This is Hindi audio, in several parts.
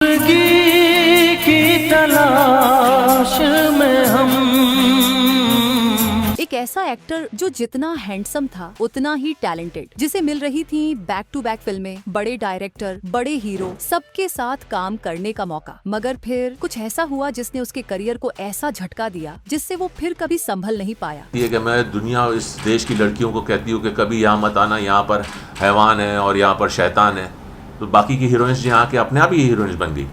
की तलाश में हम। एक ऐसा एक्टर जो जितना हैंडसम था उतना ही टैलेंटेड, जिसे मिल रही थी बैक टू बैक फिल्में, बड़े डायरेक्टर, बड़े हीरो, सबके साथ काम करने का मौका। मगर फिर कुछ ऐसा हुआ जिसने उसके करियर को ऐसा झटका दिया जिससे वो फिर कभी संभल नहीं पाया। ये कि मैं दुनिया इस देश की लड़कियों को कहती हूँ कि कभी यहाँ मत आना, यहाँ पर हैवान है और यहाँ पर शैतान है। तो बाकी की हीरोइंस यहाँ के अपने आप ही हीरोइंस बन गई।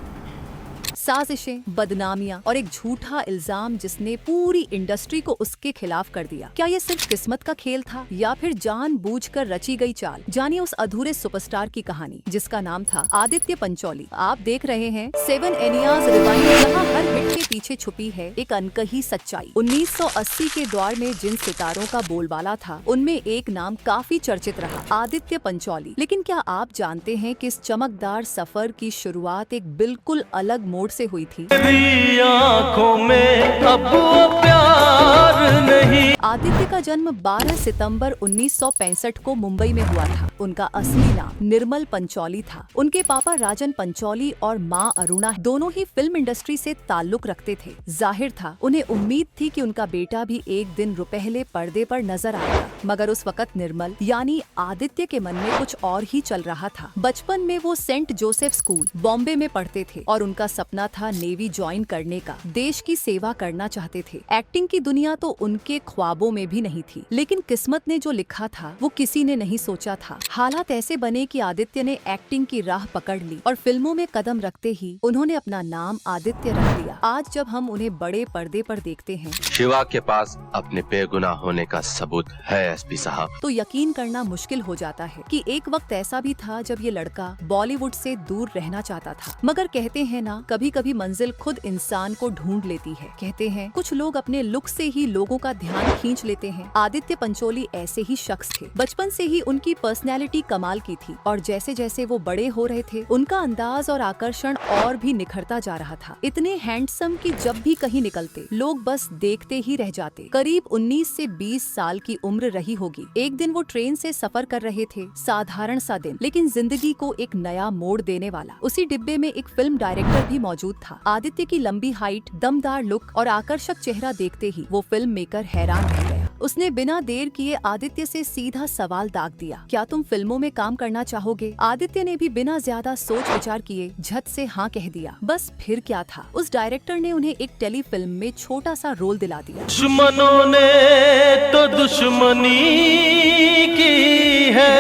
साजिशें, बदनामियां और एक झूठा इल्जाम जिसने पूरी इंडस्ट्री को उसके खिलाफ कर दिया। क्या ये सिर्फ किस्मत का खेल था या फिर जानबूझकर रची गई चाल? जानिए उस अधूरे सुपरस्टार की कहानी जिसका नाम था आदित्य पंचोली। आप देख रहे हैं 7 एनियाज रिवाइंड, जहां हर हिट के पीछे छुपी है एक अनकही सच्चाई। 1980 के दौर में जिन सितारों का बोलबाला था उनमें एक नाम काफी चर्चित रहा, आदित्य पंचोली। लेकिन क्या आप जानते हैं कि इस चमकदार सफर की शुरुआत एक बिल्कुल अलग मोड़ से हुई थी? आँखों में अब वो प्यार नहीं। आदित्य का जन्म 12 सितंबर 1965 को मुंबई में हुआ था। उनका असली नाम निर्मल पंचोली था। उनके पापा राजन पंचोली और माँ अरुणा दोनों ही फिल्म इंडस्ट्री से ताल्लुक रखते थे। जाहिर था उन्हें उम्मीद थी कि उनका बेटा भी एक दिन रुपहले पर्दे पर नजर आएगा। मगर उस वक्त निर्मल यानी आदित्य के मन में कुछ और ही चल रहा था। बचपन में वो सेंट जोसेफ स्कूल बॉम्बे में पढ़ते थे और उनका सपना था नेवी ज्वाइन करने का। देश की सेवा करना चाहते थे। एक्टिंग की दुनिया तो उनके ख्वाबों में भी नहीं थी। लेकिन किस्मत ने जो लिखा था वो किसी ने नहीं सोचा था। हालात ऐसे बने कि आदित्य ने एक्टिंग की राह पकड़ ली और फिल्मों में कदम रखते ही उन्होंने अपना नाम आदित्य रख लिया। आज जब हम उन्हें बड़े पर्दे पर देखते हैं, शिवा के पास अपने बेगुनाह होने का सबूत है एसपी साहब, तो यकीन करना मुश्किल हो जाता है कि एक वक्त ऐसा भी था जब ये लड़का बॉलीवुड से दूर रहना चाहता था। मगर कहते हैं ना, कभी कभी मंजिल खुद इंसान को ढूंढ लेती है। कहते हैं कुछ लोग अपने लुक से ही लोगों का ध्यान खींच लेते हैं। आदित्य पंचोली ऐसे ही शख्स थे। बचपन से ही उनकी पर्सनैलिटी कमाल की थी और जैसे जैसे वो बड़े हो रहे थे उनका अंदाज और आकर्षण और भी निखरता जा रहा था। इतने हैंडसम कि जब भी कहीं निकलते लोग बस देखते ही रह जाते। करीब 19 से 20 साल की उम्र रही होगी। एक दिन वो ट्रेन से सफर कर रहे थे। साधारण सा दिन, लेकिन जिंदगी को एक नया मोड़ देने वाला। उसी डिब्बे में एक फिल्म डायरेक्टर भी मौजूद था। आदित्य की लंबी हाइट, दमदार लुक और आकर्षक चेहरा देखते ही वो फिल्म मेकर हैरान रह गया। उसने बिना देर किए आदित्य से सीधा सवाल दाग दिया, क्या तुम फिल्मों में काम करना चाहोगे? आदित्य ने भी बिना ज्यादा सोच विचार किए झट से हाँ कह दिया। बस फिर क्या था, उस डायरेक्टर ने उन्हें एक टेलीफिल्म में छोटा सा रोल दिला दिया। दुश्मनों ने तो दुश्मनी की है।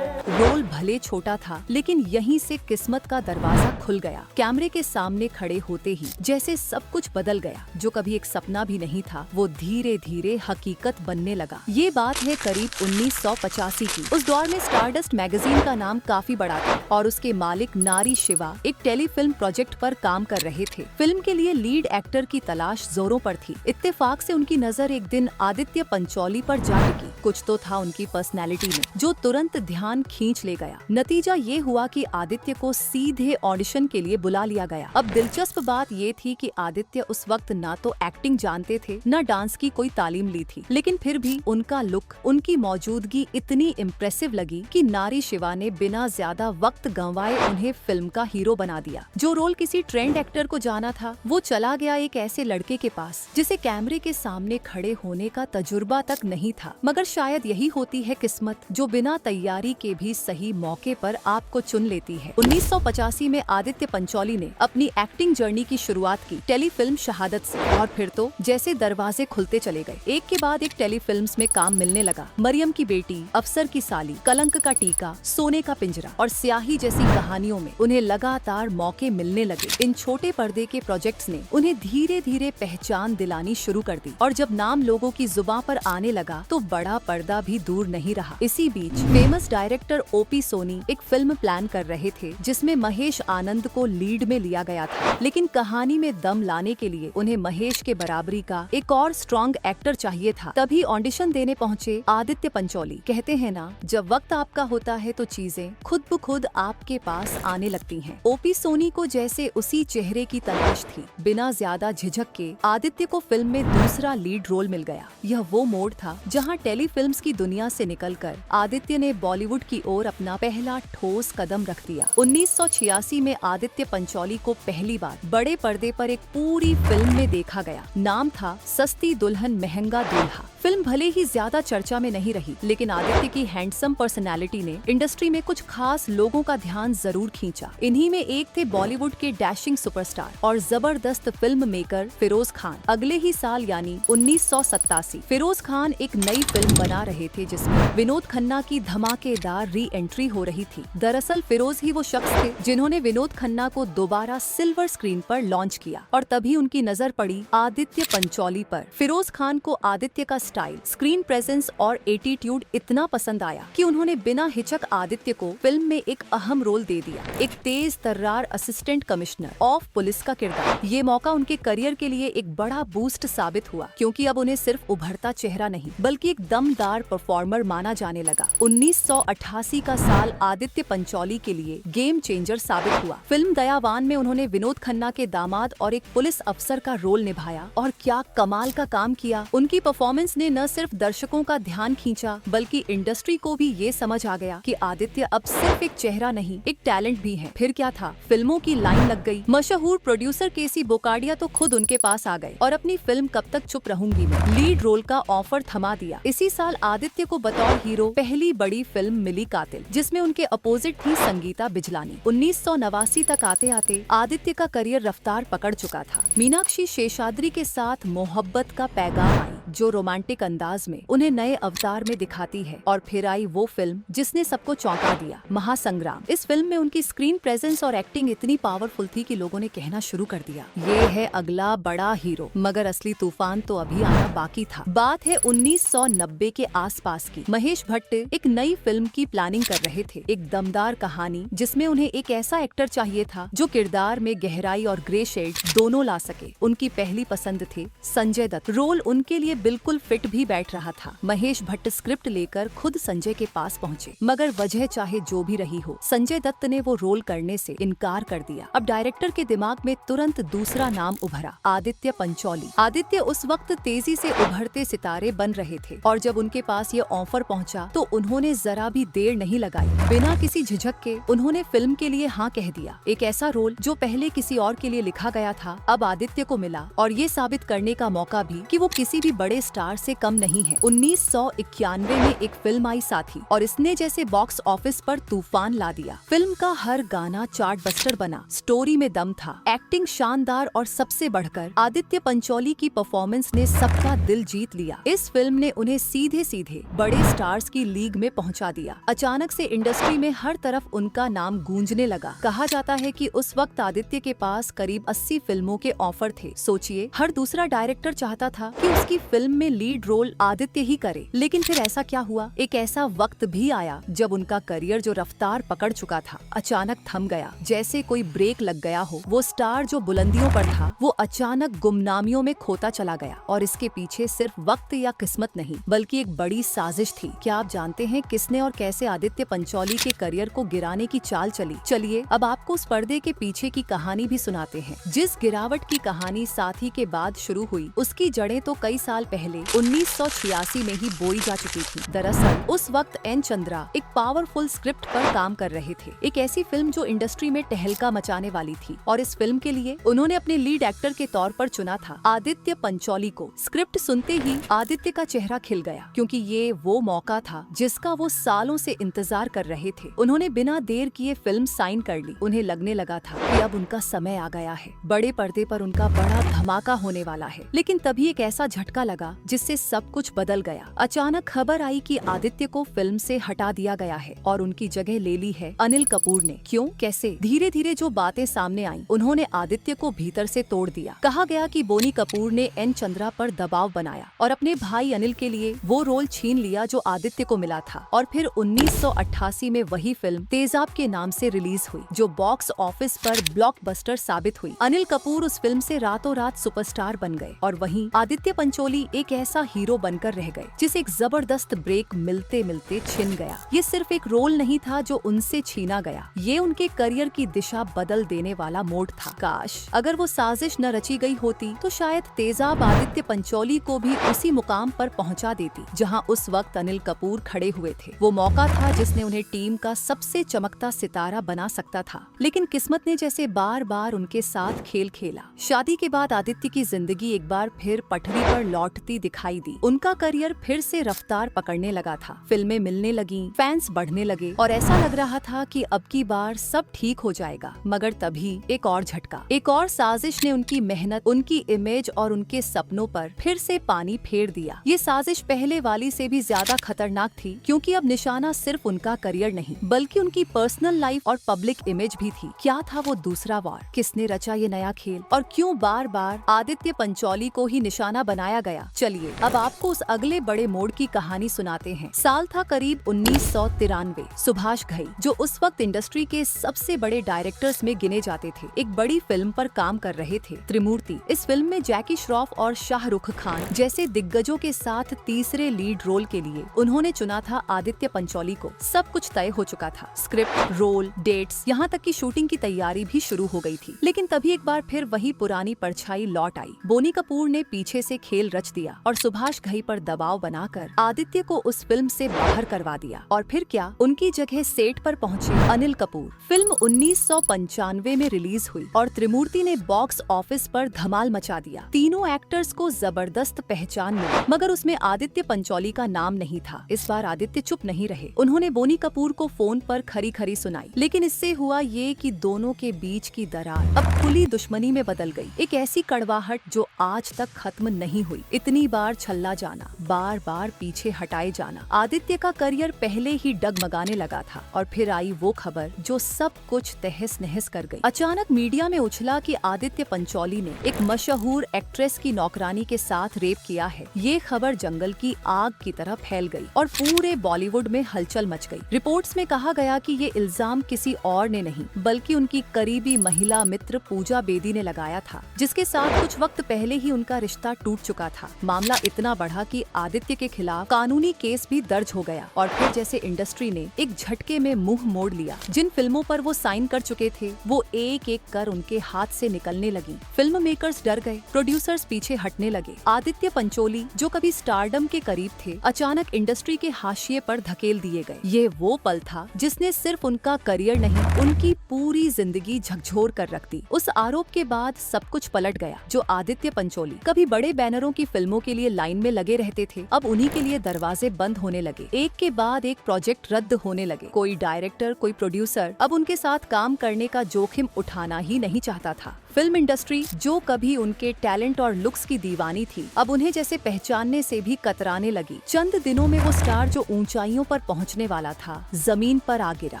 रोल भले छोटा था लेकिन यहीं से किस्मत का दरवाजा खुल गया। कैमरे के सामने खड़े होते ही जैसे सब कुछ बदल गया। जो कभी एक सपना भी नहीं था वो धीरे धीरे हकीकत बनने लगा। ये बात है करीब 1985 की। उस दौर में स्टारडस्ट मैगजीन का नाम काफी बड़ा था और उसके मालिक नारी शिवा एक टेलीफिल्म प्रोजेक्ट पर काम कर रहे थे। फिल्म के लिए लीड एक्टर की तलाश जोरों पर थी। इत्तेफाक से उनकी नजर एक दिन आदित्य पंचोली पर जा टिकी। कुछ तो था उनकी पर्सनैलिटी में जो तुरंत ध्यान खींच ले गया। नतीजा ये हुआ कि आदित्य को सीधे ऑडिशन के लिए बुला लिया गया। अब दिलचस्प बात ये थी कि आदित्य उस वक्त ना तो एक्टिंग जानते थे न डांस की कोई तालीम ली थी, लेकिन फिर भी उनका लुक, उनकी मौजूदगी इतनी इम्प्रेसिव लगी कि नारी शिवा ने बिना ज्यादा वक्त गंवाए उन्हें फिल्म का हीरो बना दिया। जो रोल किसी ट्रेंड एक्टर को जाना था वो चला गया एक ऐसे लड़के के पास जिसे कैमरे के सामने खड़े होने का तजुर्बा तक नहीं था। मगर शायद यही होती है किस्मत, जो बिना तैयारी के भी सही मौके पर आपको चुन लेती है। 1985 में आदित्य पंचोली ने अपनी एक्टिंग जर्नी की शुरुआत की टेलीफिल्म शहादत से, और फिर तो जैसे दरवाजे खुलते चले गए। एक के बाद एक टेलीफिल्म्स में काम मिलने लगा। मरियम की बेटी, अफसर की साली, कलंक का टीका, सोने का पिंजरा और स्याही जैसी कहानियों में उन्हें लगातार मौके मिलने लगे। इन छोटे पर्दे के प्रोजेक्ट्स ने उन्हें धीरे धीरे पहचान दिलानी शुरू कर दी और जब नाम लोगों की जुबान पर आने लगा तो बड़ा पर्दा भी दूर नहीं रहा। इसी बीच फेमस डायरेक्टर ओपी सोनी एक फिल्म प्लान कर रहे थे जिसमें महेश आनंद को लीड में लिया गया था। लेकिन कहानी में दम लाने के लिए उन्हें महेश के बराबरी का एक और स्ट्रॉन्ग एक्टर चाहिए था। तभी ऑडिशन देने पहुंचे आदित्य पंचोली। कहते हैं ना, जब वक्त आपका होता है तो चीजें खुद ब खुद आपके पास आने लगती हैं। ओपी सोनी को जैसे उसी चेहरे की तलाश थी। बिना ज्यादा झिझक के आदित्य को फिल्म में दूसरा लीड रोल मिल गया। यह वो मोड़ था जहाँ टेलीफिल्म्स की दुनिया से निकलकर आदित्य ने बॉलीवुड की ओर अपना पहला ठोस कदम रख दिया। 1986 में आदित्य पंचोली को पहली बार बड़े पर्दे पर एक पूरी फिल्म में देखा गया। नाम था सस्ती दुल्हन महंगा दूल्हा। फिल्म भले ही ज्यादा चर्चा में नहीं रही, लेकिन आदित्य की हैंडसम पर्सनालिटी ने इंडस्ट्री में कुछ खास लोगों का ध्यान जरूर खींचा। इन्हीं में एक थे बॉलीवुड के डैशिंग सुपरस्टार और जबरदस्त फिल्म मेकर फिरोज खान। अगले ही साल यानी 1987 फिरोज खान एक नई फिल्म बना रहे थे जिसमें विनोद खन्ना की धमाकेदार री एंट्री हो रही थी। दरअसल फिरोज ही वो शख्स थे जिन्होंने विनोद खन्ना को दोबारा सिल्वर स्क्रीन पर लॉन्च किया और तभी उनकी नजर पड़ी आदित्य पंचोली पर। फिरोज खान को आदित्य का स्टाइल, स्क्रीन प्रेजेंस और एटीट्यूड इतना पसंद आया कि उन्होंने बिना हिचक आदित्य को फिल्म में एक अहम रोल दे दिया, एक तेज तर्रार असिस्टेंट कमिश्नर ऑफ पुलिस का किरदार। ये मौका उनके करियर के लिए एक बड़ा बूस्ट साबित हुआ, क्योंकि अब उन्हें सिर्फ उभरता चेहरा नहीं बल्कि एक दमदार परफॉर्मर माना जाने लगा। 1988 का साल आदित्य पंचोली के लिए गेम चेंजर साबित हुआ। फिल्म दयावान में उन्होंने विनोद खन्ना के दामाद और एक पुलिस अफसर का रोल निभाया और क्या कमाल का काम किया। उनकी परफॉर्मेंस ने न सिर्फ दर्शकों का ध्यान खींचा बल्कि इंडस्ट्री को भी ये समझ आ गया कि आदित्य अब सिर्फ एक चेहरा नहीं, एक टैलेंट भी है। फिर क्या था, फिल्मों की लाइन लग गई। मशहूर प्रोड्यूसर केसी बोकाडिया तो खुद उनके पास आ गए और अपनी फिल्म कब तक चुप रहूंगी में लीड रोल का ऑफर थमा दिया। इसी साल आदित्य को बतौर हीरो पहली बड़ी फिल्म मिली कातिल, जिसमें उनके अपोजिट थी संगीता बिजलानी। 1989 तक आते आते आदित्य का करियर रफ्तार पकड़ चुका था। मीनाक्षी शेषाद्री के साथ मोहब्बत का पैगाम आई, जो रोमांटिक अंदाज में उन्हें नए अवतार में दिखाती है। और फिर आई वो फिल्म जिसने सबको चौंका दिया, महासंग्राम। इस फिल्म में उनकी स्क्रीन प्रेजेंस और एक्टिंग इतनी पावरफुल थी कि लोगों ने कहना शुरू कर दिया, ये है अगला बड़ा हीरो। मगर असली तूफान तो अभी आना बाकी था। बात है 1990 के आसपास की। महेश भट्ट एक नई फिल्म की प्लानिंग कर रहे थे, एक दमदार कहानी जिसमें उन्हें एक ऐसा एक्टर चाहिए था जो किरदार में गहराई और ग्रे शेड दोनों ला सके। उनकी पहली पसंद थे संजय दत्त। रोल उनके लिए बिल्कुल फिट भी बैठ रहा था। महेश भट्ट स्क्रिप्ट लेकर खुद संजय के पास पहुंचे, मगर वजह चाहे जो भी रही हो, संजय दत्त ने वो रोल करने से इनकार कर दिया। अब डायरेक्टर के दिमाग में तुरंत दूसरा नाम उभरा, आदित्य पंचोली। आदित्य उस वक्त तेजी से उभरते सितारे बन रहे थे और जब उनके पास ये ऑफर पहुंचा तो उन्होंने जरा भी देर नहीं लगाई। बिना किसी झिझक के उन्होंने फिल्म के लिए हाँ कह दिया। एक ऐसा रोल जो पहले किसी और के लिए लिखा गया था, अब आदित्य को मिला और ये साबित करने का मौका भी कि वो किसी भी बड़े स्टार से कम नहीं है। 1991 में एक फिल्म आई साथी और इसने जैसे बॉक्स ऑफिस पर तूफान ला दिया। फिल्म का हर गाना चार्ट बस्टर बना, स्टोरी में दम था, एक्टिंग शानदार और सबसे बढ़कर आदित्य पंचोली की परफॉर्मेंस ने सबका दिल जीत लिया। इस फिल्म ने उन्हें सीधे सीधे बड़े स्टार्स की लीग में पहुंचा दिया। अचानक से इंडस्ट्री में हर तरफ उनका नाम गूंजने लगा। कहा जाता है कि उस वक्त आदित्य के पास करीब 80 फिल्मों के ऑफर थे। सोचिए, हर दूसरा डायरेक्टर चाहता था कि उसकी फिल्म में लीड रोल आदित्य ही करे। लेकिन फिर ऐसा क्या हुआ, एक ऐसा वक्त भी आया जब उनका करियर जो रफ्तार पकड़ चुका था अचानक थम गया। जैसे कोई ब्रेक लग गया हो। वो स्टार जो बुलंदियों पर था वो अचानक गुमनामियों में खोता चला गया और इसके पीछे सिर्फ वक्त या किस्मत नहीं बल्कि एक बड़ी साजिश थी। क्या आप जानते हैं किसने और कैसे आदित्य पंचोली के करियर को गिराने की चाल चली? चलिए अब आपको उस पर्दे के पीछे की कहानी भी सुनाते हैं। जिस गिरावट की कहानी साथी के बाद शुरू हुई, उसकी जड़ें तो कई साल पहले 1986 में ही बोई जा चुकी थी। दरअसल उस वक्त एन चंद्रा एक पावरफुल स्क्रिप्ट पर काम कर रहे थे, एक ऐसी फिल्म जो इंडस्ट्री में टहलका मचाने वाली थी। और इस फिल्म के लिए उन्होंने अपने लीड एक्टर के तौर पर चुना था आदित्य पंचोली को। स्क्रिप्ट सुनते ही आदित्य का चेहरा खिल गया, क्योंकि ये वो मौका था जिसका वो सालों से इंतजार कर रहे थे। उन्होंने बिना देर किए फिल्म साइन कर ली। उन्हें लगने लगा था कि अब उनका समय आ गया है, बड़े पर्दे पर उनका बड़ा धमाका होने वाला है। लेकिन तभी एक ऐसा झटका लगा जिससे सब कुछ बदल गया। अचानक खबर आई कि आदित्य को फिल्म से हटा दिया गया है और उनकी जगह ले ली है अनिल कपूर ने। क्यों, कैसे? धीरे धीरे जो बातें सामने आई, उन्होंने आदित्य को भीतर से तोड़ दिया। कहा गया कि बोनी कपूर ने एन चंद्रा पर दबाव बनाया और अपने भाई अनिल के लिए वो रोल छीन लिया जो आदित्य को मिला था। और फिर 1988 में वही फिल्म तेजाब के नाम से रिलीज हुई, जो बॉक्स ऑफिस पर ब्लॉकबस्टर साबित हुई। अनिल कपूर उस फिल्म से रातों रात सुपरस्टार बन गए और वहीं आदित्य पंचोली पंचोली एक ऐसा हीरो बनकर रह गए जिसे एक जबरदस्त ब्रेक मिलते मिलते छिन गया। ये सिर्फ एक रोल नहीं था जो उनसे छीना गया, ये उनके करियर की दिशा बदल देने वाला मोड़ था। काश अगर वो साजिश न रची गई होती तो शायद तेजाब आदित्य पंचोली को भी उसी मुकाम पर पहुंचा देती जहां उस वक्त अनिल कपूर खड़े हुए थे। वो मौका था जिसने उन्हें टीम का सबसे चमकता सितारा बना सकता था, लेकिन किस्मत ने जैसे बार बार उनके साथ खेल खेला। शादी के बाद आदित्य की जिंदगी एक बार फिर पटरी पर लौटती दिखाई दी। उनका करियर फिर से रफ्तार पकड़ने लगा था, फिल्में मिलने लगी, फैंस बढ़ने लगे और ऐसा लग रहा था कि अब की बार सब ठीक हो जाएगा। मगर तभी एक और झटका, एक और साजिश ने उनकी मेहनत, उनकी इमेज और उनके सपनों पर फिर से पानी फेर दिया। ये साजिश पहले वाली से भी ज्यादा खतरनाक थी, क्योंकि अब निशाना सिर्फ उनका करियर नहीं बल्कि उनकी पर्सनल लाइफ और पब्लिक इमेज भी थी। क्या था वो दूसरा वार? किसने रचा ये नया खेल और क्यों बार बार आदित्य पंचोली को ही निशाना बनाया गया? चलिए अब आपको उस अगले बड़े मोड़ की कहानी सुनाते हैं। साल था करीब 1993। सुभाष घई, जो उस वक्त इंडस्ट्री के सबसे बड़े डायरेक्टर्स में गिने जाते थे, एक बड़ी फिल्म पर काम कर रहे थे, त्रिमूर्ति। इस फिल्म में जैकी श्रॉफ और शाहरुख खान जैसे दिग्गजों के साथ तीसरे लीड रोल के लिए उन्होंने चुना था आदित्य पंचोली को। सब कुछ तय हो चुका था, स्क्रिप्ट, रोल, डेट्स, यहाँ तक कि शूटिंग की तैयारी भी शुरू हो गई थी। लेकिन तभी एक बार फिर वही पुरानी परछाई लौट आई। बोनी कपूर ने पीछे से खेल रच दिया और सुभाष घई पर दबाव बनाकर आदित्य को उस फिल्म से बाहर करवा दिया। और फिर क्या, उनकी जगह सेट पर पहुंचे अनिल कपूर। फिल्म 1995 में रिलीज हुई और त्रिमूर्ति ने बॉक्स ऑफिस पर धमाल मचा दिया। तीनों एक्टर्स को जबरदस्त पहचान मिली, मगर उसमें आदित्य पंचोली का नाम नहीं था। इस बार आदित्य चुप नहीं रहे, उन्होंने बोनी कपूर को फोन पर खरी खरी सुनाई। लेकिन इससे हुआ ये कि दोनों के बीच की दरार अब खुली दुश्मनी में बदल गई। एक ऐसी कड़वाहट जो आज तक खत्म नहीं हुई। इतनी बार छल्ला जाना, बार बार पीछे हटाए जाना। आदित्य का करियर पहले ही डगमगाने लगा था और फिर आई वो खबर जो सब कुछ तहस नहस कर गई। अचानक मीडिया में उछला कि आदित्य पंचोली ने एक मशहूर एक्ट्रेस की नौकरानी के साथ रेप किया है। ये खबर जंगल की आग की तरह फैल गई और पूरे बॉलीवुड में हलचल मच गई। रिपोर्ट्स में कहा गया कि ये इल्जाम किसी और ने नहीं बल्कि उनकी करीबी महिला मित्र पूजा बेदी ने लगाया था, जिसके साथ कुछ वक्त पहले ही उनका रिश्ता टूट चुका था। मामला इतना बढ़ा कि आदित्य के खिलाफ कानूनी केस भी दर्ज हो गया और फिर जैसे इंडस्ट्री ने एक झटके में मुंह मोड़ लिया। जिन फिल्मों पर वो साइन कर चुके थे वो एक एक कर उनके हाथ से निकलने लगी। फिल्म मेकर्स डर गए, प्रोड्यूसर्स पीछे हटने लगे। आदित्य पंचोली, जो कभी स्टारडम के करीब थे, अचानक इंडस्ट्री के हाशिए पर धकेल दिए गए। ये वो पल था जिसने सिर्फ उनका करियर नहीं, उनकी पूरी जिंदगी झकझोर कर रख दी। उस आरोप के बाद सब कुछ पलट गया। जो आदित्य पंचोली कभी बड़े बैनरों की फिल्मों के लिए लाइन में लगे रहते थे, अब उन्हीं के लिए दरवाजे बंद होने लगे। एक के बाद एक प्रोजेक्ट रद्द होने लगे। कोई डायरेक्टर, कोई प्रोड्यूसर अब उनके साथ काम करने का जोखिम उठाना ही नहीं चाहता था। फिल्म इंडस्ट्री, जो कभी उनके टैलेंट और लुक्स की दीवानी थी, अब उन्हें जैसे पहचानने से भी कतराने लगी। चंद दिनों में वो स्टार जो ऊंचाइयों पर पहुंचने वाला था, जमीन पर आ गिरा।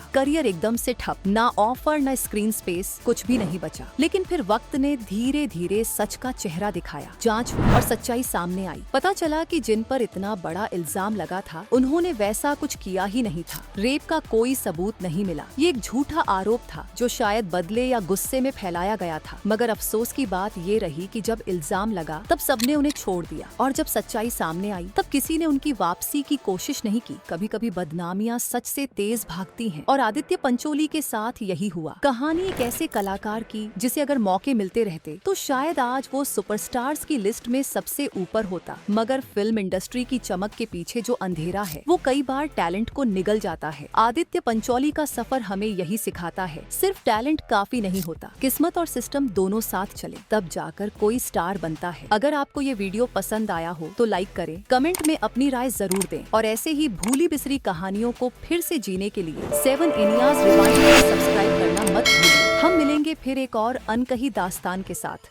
करियर एकदम से ठप, ना ऑफर ना स्क्रीन स्पेस, कुछ भी नहीं बचा। लेकिन फिर वक्त ने धीरे धीरे सच का चेहरा दिखाया। जांच हुई और सच्चाई सामने आई। पता चला कि जिन पर इतना बड़ा इल्जाम लगा था, उन्होंने वैसा कुछ किया ही नहीं था। रेप का कोई सबूत नहीं मिला। ये एक झूठा आरोप था जो शायद बदले या गुस्से में फैलाया गया था। मगर अफसोस की बात ये रही कि जब इल्जाम लगा तब सबने उन्हें छोड़ दिया और जब सच्चाई सामने आई तब किसी ने उनकी वापसी की कोशिश नहीं की। कभी कभी बदनामियां सच से तेज भागती हैं और आदित्य पंचोली के साथ यही हुआ। कहानी एक ऐसे कलाकार की जिसे अगर मौके मिलते रहते तो शायद आज वो सुपरस्टार्स की लिस्ट में सबसे ऊपर होता। मगर फिल्म इंडस्ट्री की चमक के पीछे जो अंधेरा है वो कई बार टैलेंट को निगल जाता है। आदित्य पंचोली का सफर हमें यही सिखाता है, सिर्फ टैलेंट काफी नहीं होता, किस्मत और सिस्टम दोनों साथ चले तब जाकर कोई स्टार बनता है। अगर आपको ये वीडियो पसंद आया हो तो लाइक करें, कमेंट में अपनी राय जरूर दें और ऐसे ही भूली बिसरी कहानियों को फिर से जीने के लिए 7 इंडियाज रिवाइंड को सब्सक्राइब करना मत भूलिए। हम मिलेंगे फिर एक और अनकही दास्तान के साथ।